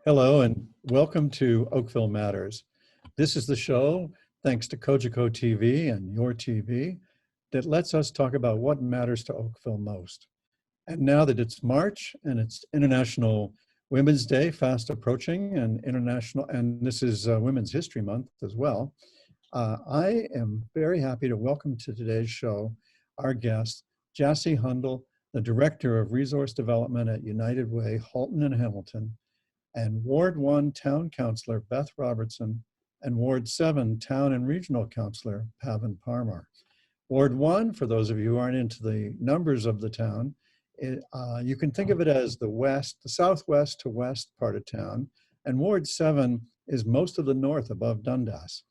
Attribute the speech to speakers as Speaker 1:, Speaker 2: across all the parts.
Speaker 1: Hello and welcome to Oakville Matters. This is the show, thanks to Kojiko TV and Your TV, that lets us talk about what matters to Oakville most. And now that it's March and it's International Women's Day fast approaching and this is Women's History Month as well, I am very happy to welcome to today's show our guest, Jassy Hundal, the Director of Resource Development at United Way, Halton and Hamilton, and Ward 1 Town Councillor Beth Robertson, and Ward 7 Town and Regional Councillor Pavan Parmar. Ward 1, for those of you who aren't into the numbers of the town, you can think of it as the southwest to west part of town, and Ward 7 is most of the north above Dundas.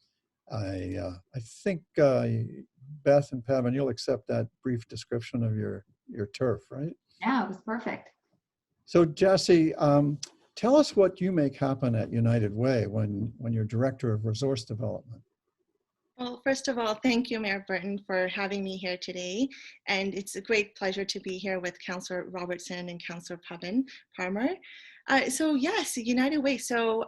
Speaker 1: I think Beth and Pavan, you'll accept that brief description of your turf, right?
Speaker 2: Yeah, it was perfect.
Speaker 1: So Jassy, tell us what you make happen at United Way when you're Director of Resource Development.
Speaker 3: Well, first of all, thank you, Mayor Burton, for having me here today. And it's a great pleasure to be here with Councillor Robertson and Councillor Pavan Parmar. So yes, United Way. So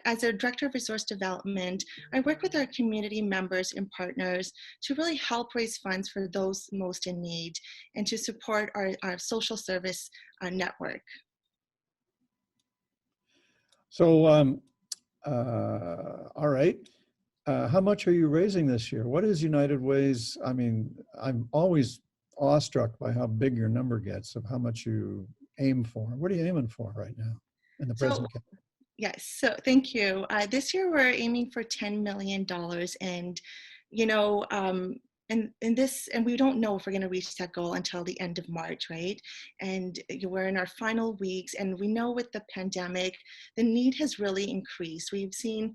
Speaker 3: as a Director of Resource Development, I work with our community members and partners to really help raise funds for those most in need and to support our social service network.
Speaker 1: So, all right. How much are you raising this year? What is United Way's? I mean, I'm always awestruck by how big your number gets of how much you aim for. What are you aiming for right now in the present case?
Speaker 3: Yes, so thank you. This year we're aiming for $10 million, and you know, and we don't know if we're going to reach that goal until the end of March, right? And we're in our final weeks, and we know with the pandemic, the need has really increased. We've seen,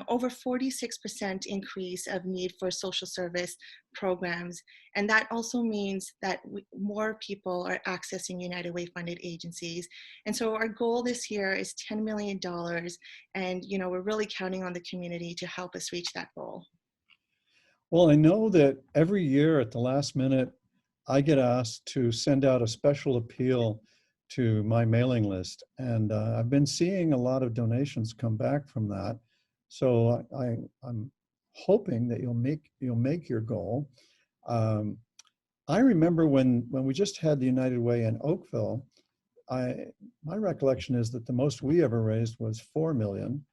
Speaker 3: over 46% increase of need for social service programs, and that also means that more people are accessing United Way funded agencies. And so our goal this year is $10 million, and we're really counting on the community to help us reach that goal.
Speaker 1: Well, I know that every year at the last minute, I get asked to send out a special appeal to my mailing list. And I've been seeing a lot of donations come back from that. So I'm hoping that you'll make your goal. I remember when we just had the United Way in Oakville, my recollection is that the most we ever raised was $4 million.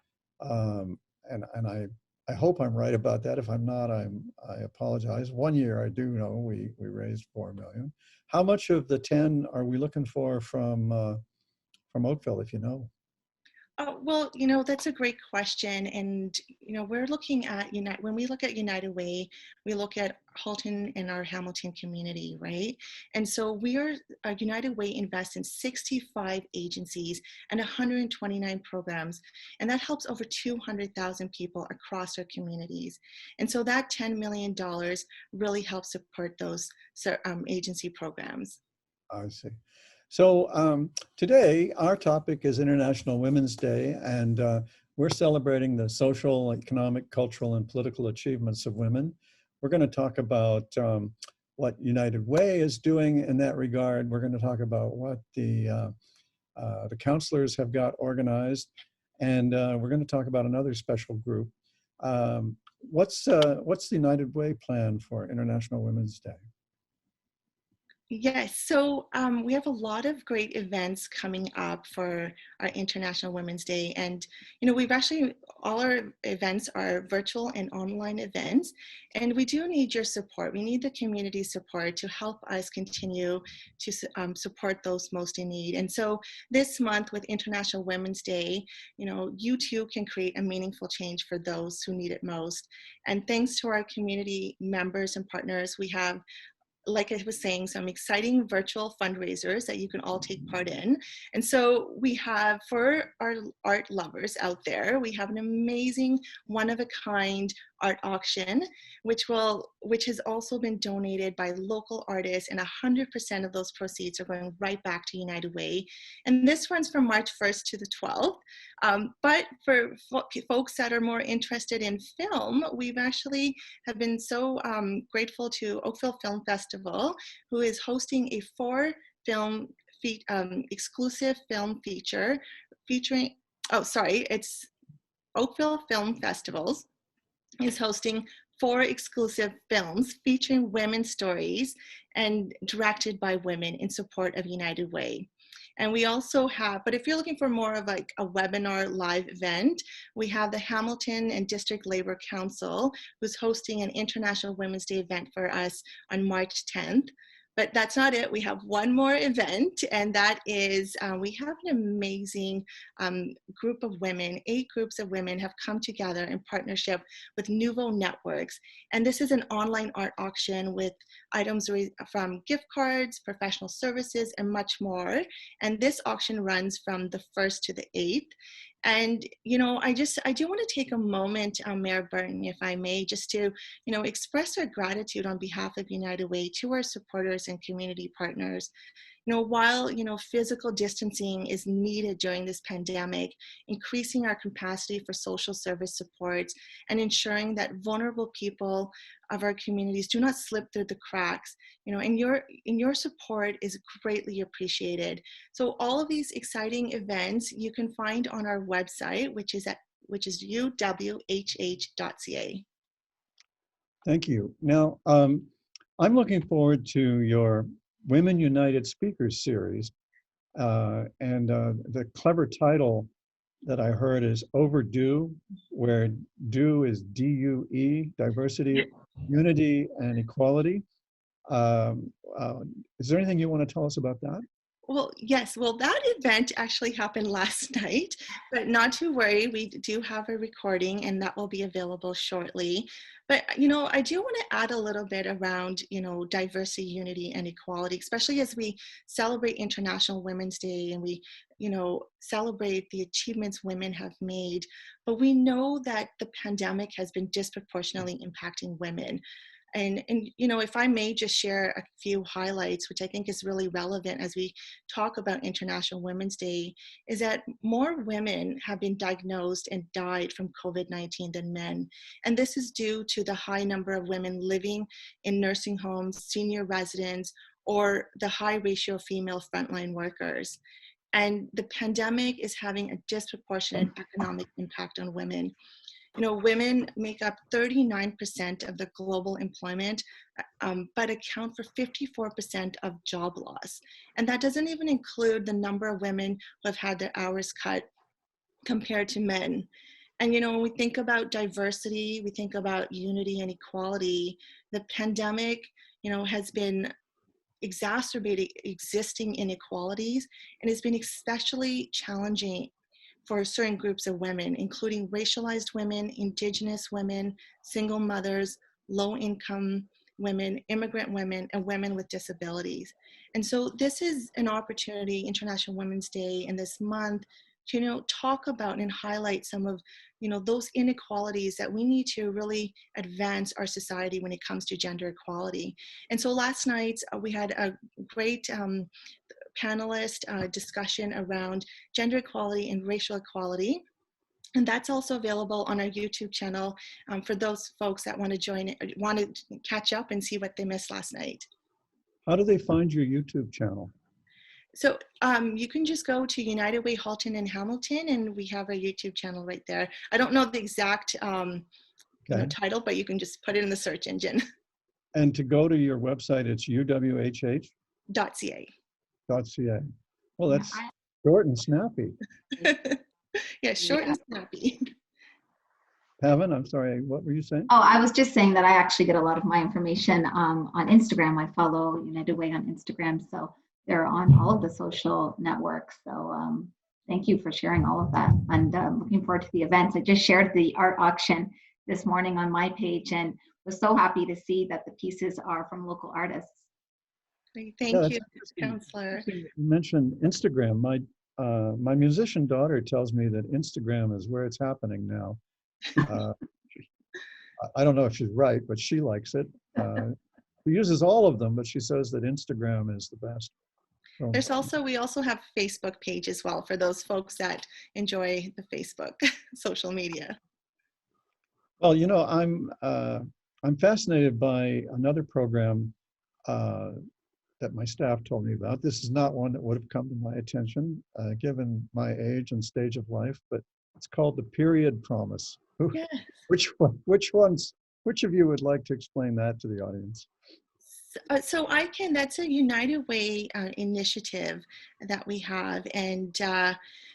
Speaker 1: And I hope I'm right about that. If I'm not, I apologize. One year I do know we raised $4 million. How much of the 10 are we looking for from Oakville, if you know?
Speaker 3: Well, that's a great question. And, we're looking at, when we look at United Way, we look at Halton and our Hamilton community, right? And so United Way invests in 65 agencies and 129 programs, and that helps over 200,000 people across our communities. And so that $10 million really helps support those agency programs.
Speaker 1: I see. So today, our topic is International Women's Day, and we're celebrating the social, economic, cultural, and political achievements of women. We're going to talk about what United Way is doing in that regard. We're going to talk about what the counselors have got organized, and we're going to talk about another special group. What's the United Way plan for International Women's Day?
Speaker 3: Yes, so we have a lot of great events coming up for our International Women's Day. And, all our events are virtual and online events. And we do need your support. We need the community support to help us continue to support those most in need. And so this month with International Women's Day, you too can create a meaningful change for those who need it most. And thanks to our community members and partners, we have, like I was saying, some exciting virtual fundraisers that you can all take part in. And so we have, for our art lovers out there, we have an amazing one-of-a-kind art auction, which has also been donated by local artists, and 100% of those proceeds are going right back to United Way. And this runs from March 1st to the 12th. But for folks that are more interested in film, we've actually have been so grateful to Oakville Film Festival, who is hosting a 4-film exclusive film feature featuring, oh, sorry, it's Oakville Film Festivals is hosting 4 exclusive films featuring women's stories and directed by women in support of United Way. And we also have, but if you're looking for more of like a webinar live event, we have the Hamilton and District Labor Council, who's hosting an International Women's Day event for us on March 10th. But that's not it. We have one more event, and that is we have an amazing group of women. 8 groups of women have come together in partnership with Nouveau Networks. And this is an online art auction with items from gift cards, professional services, and much more. And this auction runs from the 1st to the 8th. And, you know, I do want to take a moment, Mayor Burton, if I may, just to, you know, express our gratitude on behalf of United Way to our supporters and community partners. You know, while, you know, physical distancing is needed during this pandemic, increasing our capacity for social service supports and ensuring that vulnerable people of our communities do not slip through the cracks, you know, and your support is greatly appreciated. So all of these exciting events you can find on our website, which is uwhh.ca.
Speaker 1: Thank you. Now, I'm looking forward to your Women United Speakers series. And the clever title that I heard is Overdue, where DUE is D-U-E, diversity, unity, and equality. Is there anything you want to tell us about that?
Speaker 3: Well, yes. Well, that event actually happened last night, but not to worry. We do have a recording and that will be available shortly. But, you know, I do want to add a little bit around, you know, diversity, unity, and equality, especially as we celebrate International Women's Day and we, you know, celebrate the achievements women have made. But we know that the pandemic has been disproportionately impacting women. And you know, if I may just share a few highlights, which I think is really relevant as we talk about International Women's Day, is that more women have been diagnosed and died from COVID-19 than men. And this is due to the high number of women living in nursing homes, senior residents, or the high ratio of female frontline workers. And the pandemic is having a disproportionate economic impact on women. You know, women make up 39% of the global employment, but account for 54% of job loss. And that doesn't even include the number of women who have had their hours cut compared to men. And, you know, when we think about diversity, we think about unity and equality, the pandemic, you know, has been exacerbating existing inequalities and has been especially challenging for certain groups of women, including racialized women, indigenous women, single mothers, low-income women, immigrant women, and women with disabilities. And so this is an opportunity, International Women's Day, and this month to, you know, talk about and highlight some of, you know, those inequalities that we need to really advance our society when it comes to gender equality. And so last night we had a great panelist discussion around gender equality and racial equality. And that's also available on our YouTube channel for those folks that want to join it, want to catch up and see what they missed last night.
Speaker 1: How do they find your YouTube channel?
Speaker 3: So you can just go to United Way Halton and Hamilton, and we have our YouTube channel right there. I don't know the exact you know, title, but you can just put it in the search engine.
Speaker 1: And to go to your website, it's uwhh.ca.
Speaker 3: .ca.
Speaker 1: Well, that's short and snappy.
Speaker 3: Yeah, short and snappy.
Speaker 1: Pavan, I'm sorry, what were you saying?
Speaker 2: Oh, I was just saying that I actually get a lot of my information on Instagram. I follow United Way on Instagram, so they're on all of the social networks. So thank you for sharing all of that. And looking forward to the events. I just shared the art auction this morning on my page and was so happy to see that the pieces are from local artists.
Speaker 3: Thank you, Counselor.
Speaker 1: You mentioned Instagram. My musician daughter tells me that Instagram is where it's happening now. I don't know if she's right, but she likes it. She uses all of them, but she says that Instagram is the best. So,
Speaker 3: there's also, we also have Facebook page as well for those folks that enjoy the Facebook social media.
Speaker 1: Well, you know, I'm fascinated by another program that my staff told me about. This is not one that would have come to my attention, given my age and stage of life, but it's called the period promise.
Speaker 3: Yeah.
Speaker 1: Which of you would like to explain that to the audience?
Speaker 3: So that's a United Way initiative that we have. And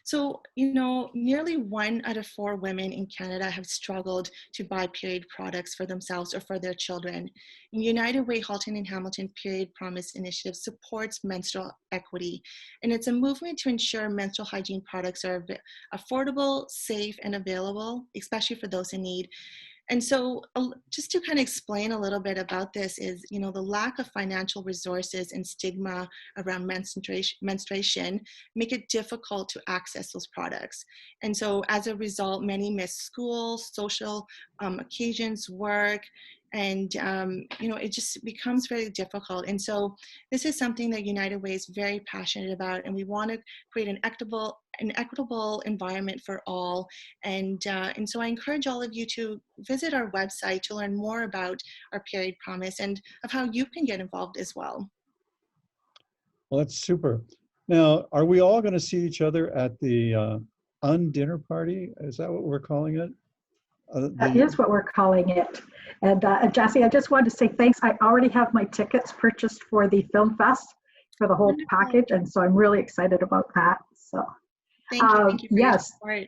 Speaker 3: so, nearly 1 out of 4 women in Canada have struggled to buy period products for themselves or for their children. And United Way Halton and Hamilton Period Promise Initiative supports menstrual equity. And it's a movement to ensure menstrual hygiene products are affordable, safe, and available, especially for those in need. And so just to kind of explain a little bit about this is, the lack of financial resources and stigma around menstruation make it difficult to access those products. And so as a result, many miss school, social occasions, work, and it just becomes very difficult. And so this is something that United Way is very passionate about, and we want to create an equitable environment for all. And so I encourage all of you to visit our website to learn more about our period promise and of how you can get involved as well.
Speaker 1: Well, that's super. Now, are we all going to see each other at the Undinner Party? Is that what we're calling it?
Speaker 4: That is what we're calling it. And Jessie, I just wanted to say thanks. I already have my tickets purchased for the Film Fest for the whole
Speaker 3: Wonderful.
Speaker 4: package, and so I'm really excited about that. So
Speaker 3: Thank you for your support.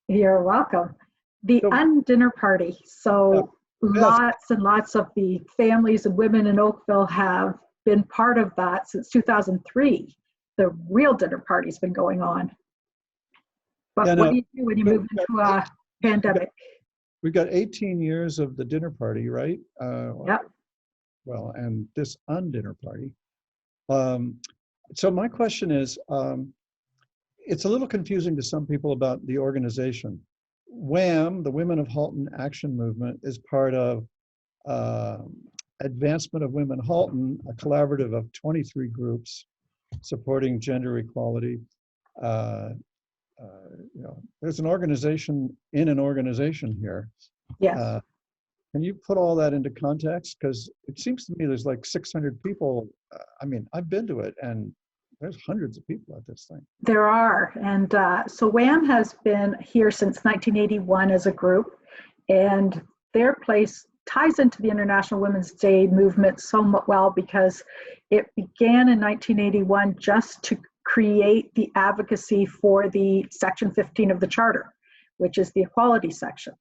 Speaker 4: You're welcome. The Undinner Party. So lots and lots of the families and women in Oakville have been part of that since 2003. The real dinner party's been going on. But what do you do when you move into a pandemic?
Speaker 1: We've got 18 years of the dinner party, right?
Speaker 4: Yep.
Speaker 1: Well, and this Undinner Party. So my question is, it's a little confusing to some people about the organization. WHAM, the Women of Halton Action Movement, is part of Advancement of Women Halton, a collaborative of 23 groups supporting gender equality. There's an organization in an organization here.
Speaker 4: Yes.
Speaker 1: Can you put all that into context? Because it seems to me there's like 600 people. I've been to it, and there's hundreds of people at this thing.
Speaker 4: There are. And so WHAM has been here since 1981 as a group, and their place ties into the International Women's Day movement so well because it began in 1981 just to create the advocacy for the Section 15 of the Charter, which is the equality section.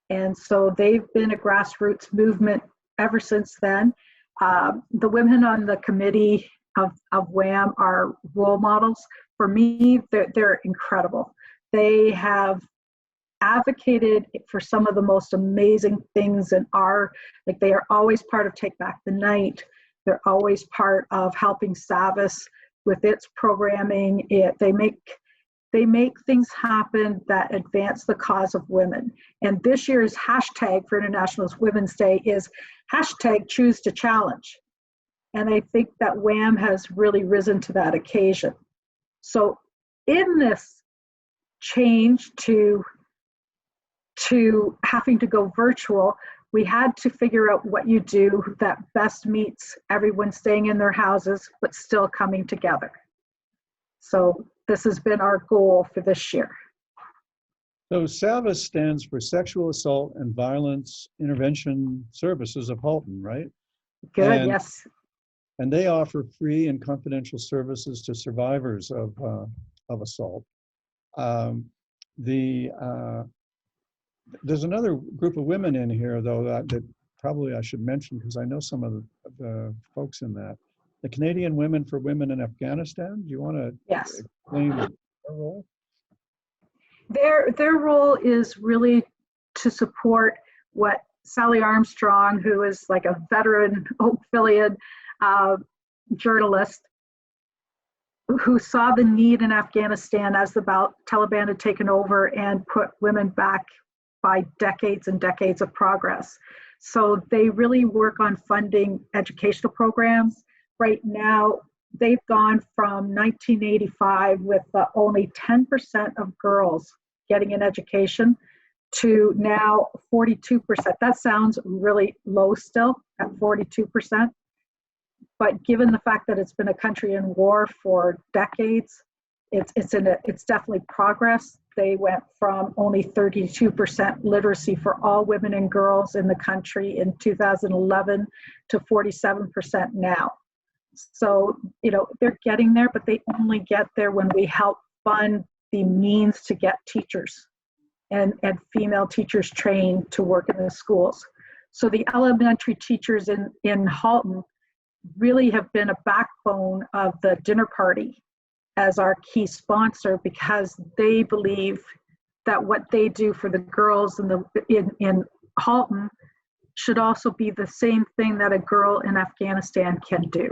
Speaker 4: And so they've been a grassroots movement ever since then. The women on the committee of WHAM are role models. For me, they're incredible. They have advocated for some of the most amazing things in they are always part of Take Back the Night. They're always part of helping Savas with its programming. They make things happen that advance the cause of women. And this year's hashtag for International Women's Day is #Choose to Challenge. And I think that WHAM has really risen to that occasion. So in this change to having to go virtual, we had to figure out what you do that best meets everyone staying in their houses, but still coming together. So this has been our goal for this year.
Speaker 1: So SAVAS stands for Sexual Assault and Violence Intervention Services of Halton, right?
Speaker 4: Good, yes.
Speaker 1: And they offer free and confidential services to survivors of assault. There's another group of women in here, though, that probably I should mention because I know some of the folks in that. The Canadian Women for Women in Afghanistan. Do you want to explain their role?
Speaker 4: Their role is really to support what Sally Armstrong, who is like a veteran Oakvillian journalist, who saw the need in Afghanistan as the Taliban had taken over and put women back by decades and decades of progress. So they really work on funding educational programs. Right now, they've gone from 1985 with only 10% of girls getting an education to now 42%. That sounds really low still at 42%. but given the fact that it's been a country in war for decades, it's definitely progress. They went from only 32% literacy for all women and girls in the country in 2011 to 47% now. So, they're getting there, but they only get there when we help fund the means to get teachers and female teachers trained to work in the schools. So the elementary teachers in Halton really have been a backbone of the dinner party as our key sponsor, because they believe that what they do for the girls in Halton should also be the same thing that a girl in Afghanistan can do.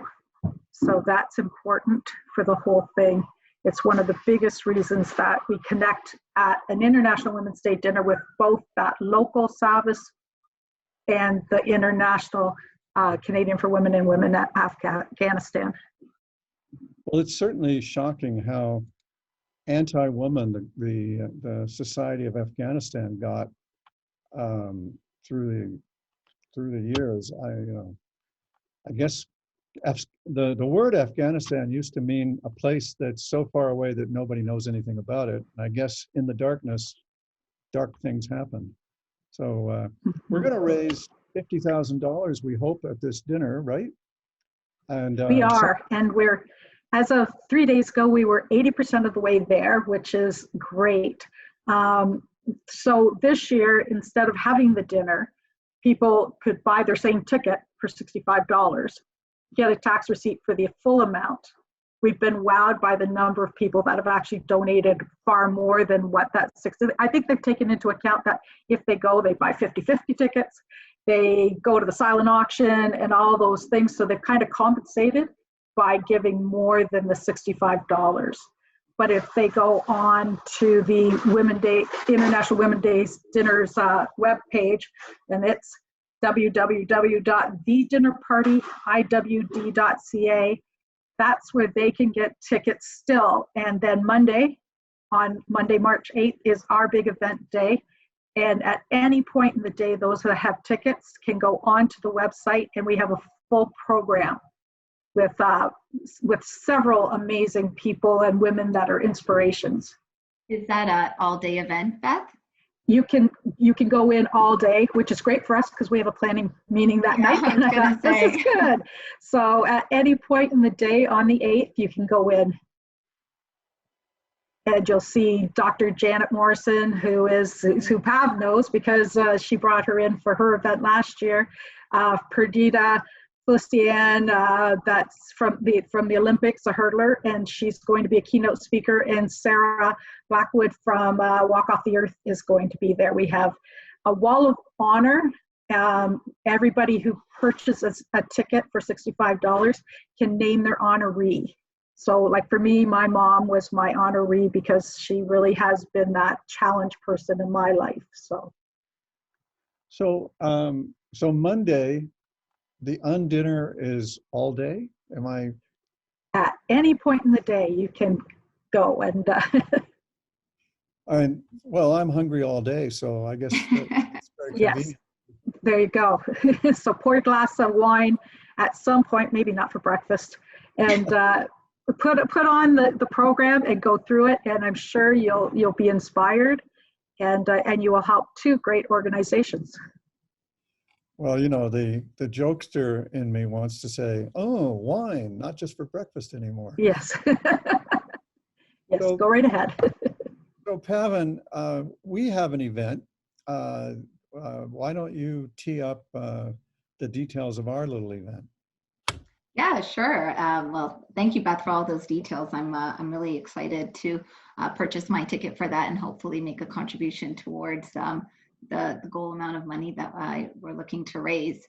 Speaker 4: So that's important for the whole thing. It's one of the biggest reasons that we connect at an International Women's Day dinner with both that local Savas and the international Canadian for Women and Women at Afghanistan.
Speaker 1: Well, it's certainly shocking how anti-woman the Society of Afghanistan got through the years. I guess the word Afghanistan used to mean a place that's so far away that nobody knows anything about it. And I guess in the darkness, dark things happen. So we're going to raise $50,000, we hope, at this dinner, right? And
Speaker 4: we are, and as of 3 days ago, we were 80% of the way there, which is great. So this year, instead of having the dinner, people could buy their same ticket for $65, get a tax receipt for the full amount. We've been wowed by the number of people that have actually donated far more than what that 60. I think they've taken into account that if they go, they buy 50-50 tickets, they go to the silent auction and all those things. So they've kind of compensated by giving more than the $65. But if they go on to the International Women's Day Dinners webpage, and it's www.thedinnerpartyiwd.ca, that's where they can get tickets still. And then Monday, March 8th, is our big event day. And at any point in the day, those that have tickets can go onto the website, and we have a full program with several amazing people and women that are inspirations.
Speaker 2: Is that an all-day event, Beth?
Speaker 4: You can go in all day, which is great for us because we have a planning meeting that night.
Speaker 2: I was gonna say.
Speaker 4: This is good. So at any point in the day on the 8th, you can go in. And you'll see Dr. Janet Morrison, who Pav knows because she brought her in for her event last year. Perdita Felistian, that's from the Olympics, a hurdler, and she's going to be a keynote speaker. And Sarah Blackwood from Walk Off the Earth is going to be there. We have a wall of honor. Everybody who purchases a ticket for $65 can name their honoree. So like for me, my mom was my honoree because she really has been that challenge person in my life. So
Speaker 1: Monday, the undinner is all day. Am I?
Speaker 4: At any point in the day, you can go and.
Speaker 1: Well, I'm hungry all day, so I guess that's very convenient.
Speaker 4: Yes, there you go. So pour a glass of wine at some point, maybe not for breakfast, and put on the program and go through it. And I'm sure you'll be inspired, and you will help two great organizations.
Speaker 1: Well, the jokester in me wants to say, "Oh, wine, not just for breakfast anymore."
Speaker 4: Yes. Yes, so, go right ahead.
Speaker 1: So, Pavan, we have an event. Why don't you tee up the details of our little event?
Speaker 2: Yeah, sure. Well, thank you, Beth, for all those details. I'm really excited to purchase my ticket for that and hopefully make a contribution towards the goal amount of money that we're looking to raise.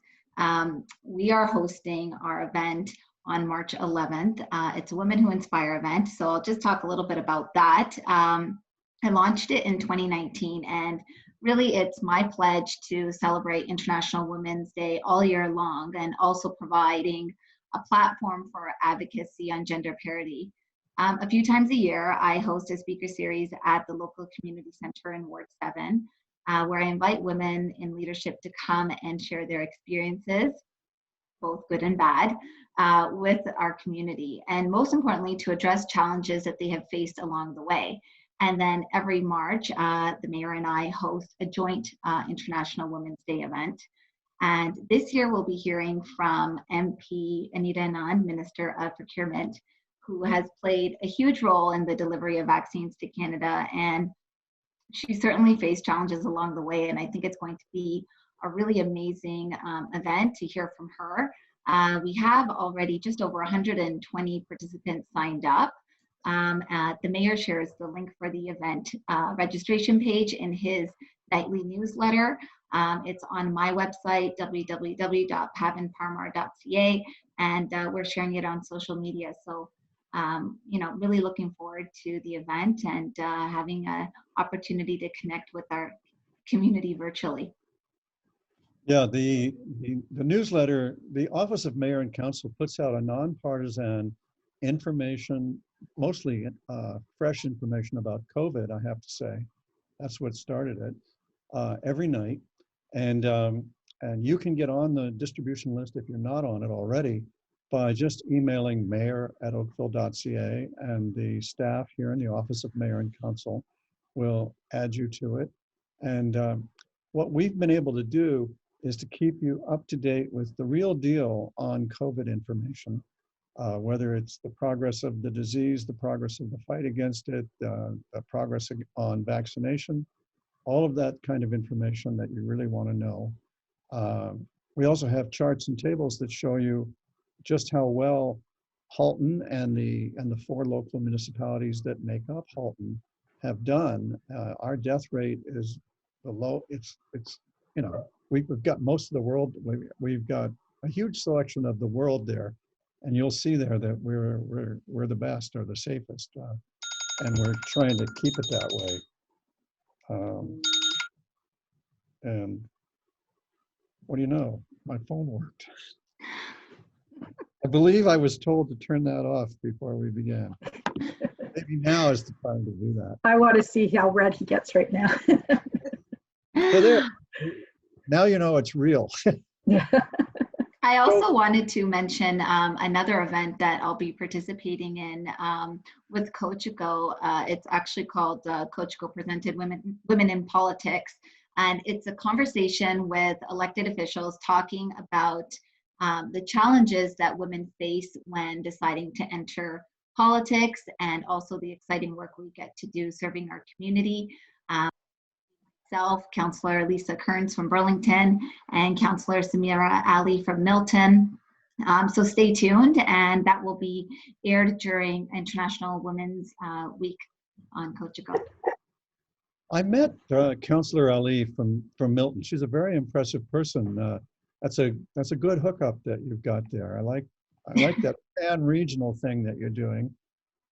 Speaker 2: We are hosting our event on March 11th. It's a Women Who Inspire event. So I'll just talk a little bit about that. I launched it in 2019, and really it's my pledge to celebrate International Women's Day all year long, and also providing a platform for advocacy on gender parity. A few times a year, I host a speaker series at the local community center in Ward 7, where I invite women in leadership to come and share their experiences both good and bad, with our community, and most importantly, to address challenges that they have faced along the way. And then every March, the mayor and I host a joint International Women's Day event. And this year we'll be hearing from MP Anita Anand, Minister of Procurement, who has played a huge role in the delivery of vaccines to Canada. And she certainly faced challenges along the way. And I think it's going to be a really amazing event to hear from her. We have already just over 120 participants signed up. The mayor shares the link for the event registration page in his nightly newsletter. It's on my website, www.pavinparmar.ca, and we're sharing it on social media. So, really looking forward to the event and having an opportunity to connect with our community virtually.
Speaker 1: Yeah, the newsletter, the Office of Mayor and Council puts out a nonpartisan information, mostly fresh information about COVID, I have to say. That's what started it, every night. And you can get on the distribution list if you're not on it already by just emailing mayor@oakville.ca, and the staff here in the Office of Mayor and Council will add you to it. And what we've been able to do is to keep you up to date with the real deal on COVID information, whether it's the progress of the disease, the progress of the fight against it, the progress on vaccination, all of that kind of information that you really want to know. We also have charts and tables that show you just how well Halton and the 4 local municipalities that make up Halton have done. Our death rate is the low. It's we've got most of the world. We've got a huge selection of the world there, and you'll see there that we're the best or the safest, and we're trying to keep it that way. And what do you know? My phone worked. I believe I was told to turn that off before we began. Maybe now is the time to do that.
Speaker 4: I want to see how red he gets right now.
Speaker 1: So there, now you know it's real.
Speaker 4: Yeah.
Speaker 2: I also wanted to mention another event that I'll be participating in with Cogeco. It's actually called Cogeco Presented Women in Politics. And it's a conversation with elected officials talking about the challenges that women face when deciding to enter politics, and also the exciting work we get to do serving our community. Myself, Councillor Lisa Kearns from Burlington, and Councillor Samira Ali from Milton. So stay tuned, and that will be aired during International Women's Week on Cogeco.
Speaker 1: I met Councillor Ali from Milton. She's a very impressive person. That's a good hookup that you've got there. I like that pan-regional thing that you're doing.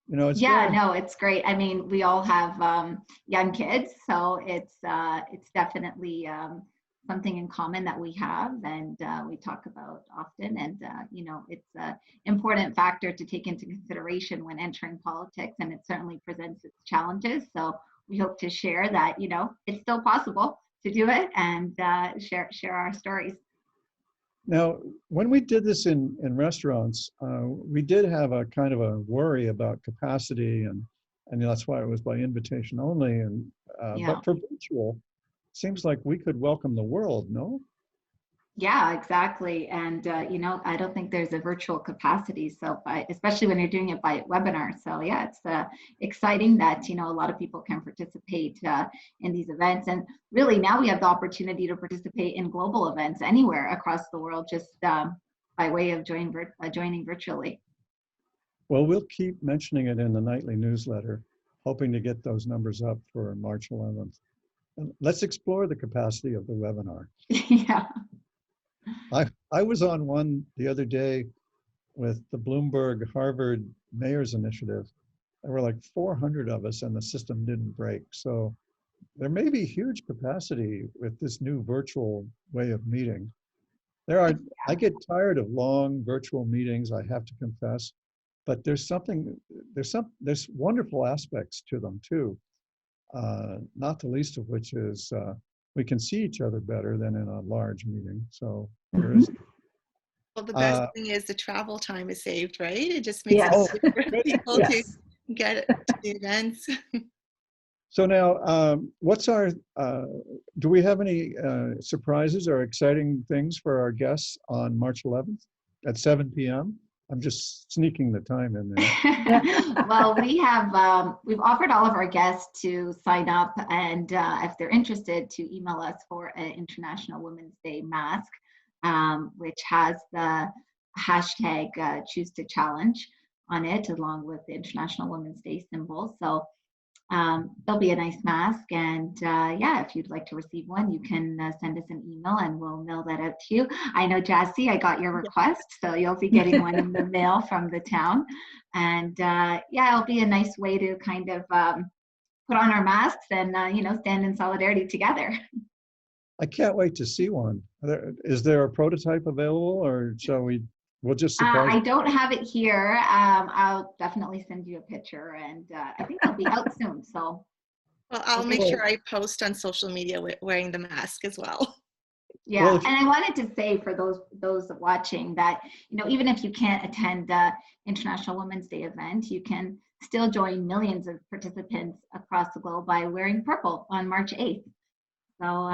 Speaker 1: It's
Speaker 2: it's great. I mean, we all have young kids, so it's definitely something in common that we have, and we talk about often. And it's an important factor to take into consideration when entering politics, and it certainly presents its challenges. So we hope to share that it's still possible to do it, and share our stories.
Speaker 1: Now, when we did this in restaurants, we did have a kind of a worry about capacity, and that's why it was by invitation only. And but for virtual, it seems like we could welcome the world, no?
Speaker 2: Yeah, exactly. And I don't think there's a virtual capacity. So, especially when you're doing it by webinar. So yeah, it's exciting that a lot of people can participate in these events. And really, now we have the opportunity to participate in global events anywhere across the world, just by way of joining virtually.
Speaker 1: Well, we'll keep mentioning it in the nightly newsletter, hoping to get those numbers up for March 11th. And let's explore the capacity of the webinar.
Speaker 2: Yeah.
Speaker 1: I was on one the other day with the Bloomberg Harvard Mayor's Initiative. There were like 400 of us, and the system didn't break. So there may be huge capacity with this new virtual way of meeting. I get tired of long virtual meetings, I have to confess, but there's wonderful aspects to them too. Not the least of which is we can see each other better than in a large meeting. So there is.
Speaker 3: Well, the best thing is the travel time is saved, right? It just makes
Speaker 4: Yes.
Speaker 3: it easier for people to
Speaker 4: Yes.
Speaker 3: get to the events.
Speaker 1: So now, what's our, do we have any surprises or exciting things for our guests on March 11th at 7 p.m.? I'm just sneaking the time in there.
Speaker 2: Well, we have, we've offered all of our guests to sign up, and if they're interested, to email us for an International Women's Day mask, which has the hashtag choose to challenge on it, along with the International Women's Day symbol. So there'll be a nice mask, and yeah, if you'd like to receive one, you can send us an email and we'll mail that out to you. I know, Jassy, I got your request, so you'll be getting one in the mail from the town. And yeah, it'll be a nice way to kind of put on our masks and, you know, stand in solidarity together.
Speaker 1: I can't wait to see one. Is there a prototype available, or shall we'll just surprise
Speaker 2: I don't have it here. I'll definitely send you a picture, and I think it'll be out soon. So,
Speaker 3: Well, I'll
Speaker 2: Okay.
Speaker 3: make sure I post on social media wearing the mask as well.
Speaker 2: yeah,
Speaker 1: Well,
Speaker 2: and I wanted to say for those watching that, you know, even if you can't attend the International Women's Day event, you can still join millions of participants across the globe by wearing purple on March 8th. So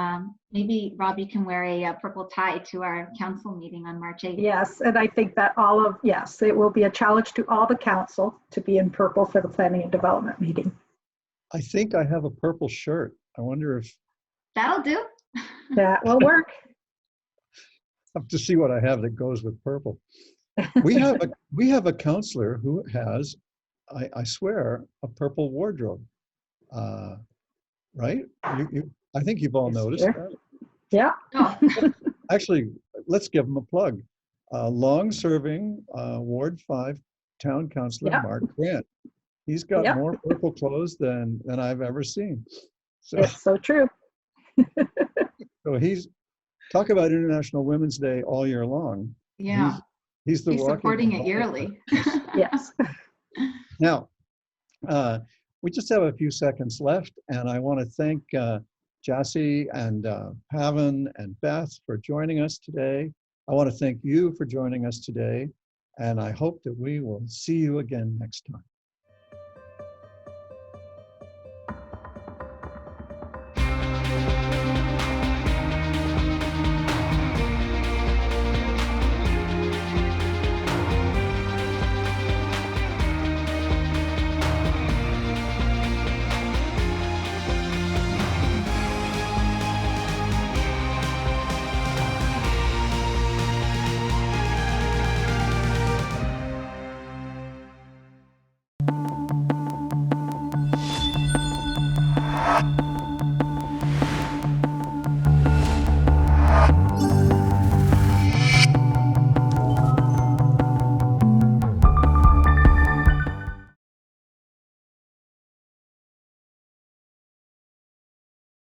Speaker 2: maybe Robbie can wear a purple tie to our council meeting on March 8th.
Speaker 4: Yes, and I think that yes, it will be a challenge to all the council to be in purple for the planning and development meeting.
Speaker 1: I think I have a purple shirt. I wonder if
Speaker 2: That'll do.
Speaker 4: That will work.
Speaker 1: I have to see what I have that goes with purple. We have a counselor who has, I swear, a purple wardrobe. Right? I think you've all noticed
Speaker 4: Sure.
Speaker 1: that.
Speaker 4: Yeah.
Speaker 2: Oh,
Speaker 1: Actually, let's give him a plug. Long-serving Ward 5 Town Councilor
Speaker 4: Yeah.
Speaker 1: Mark Grant. He's got
Speaker 4: Yeah.
Speaker 1: more purple clothes than I've ever seen. So,
Speaker 4: It's so true.
Speaker 1: so he's talk about International Women's Day all year long.
Speaker 2: yeah.
Speaker 1: He's the
Speaker 2: He's
Speaker 1: walking
Speaker 2: supporting it
Speaker 1: embodiment.
Speaker 2: yearly.
Speaker 4: Yes.
Speaker 1: Now, we just have a few seconds left, and I want to thank Jassy and Pavan and Beth for joining us today. I want to thank you for joining us today, and I hope that we will see you again next time.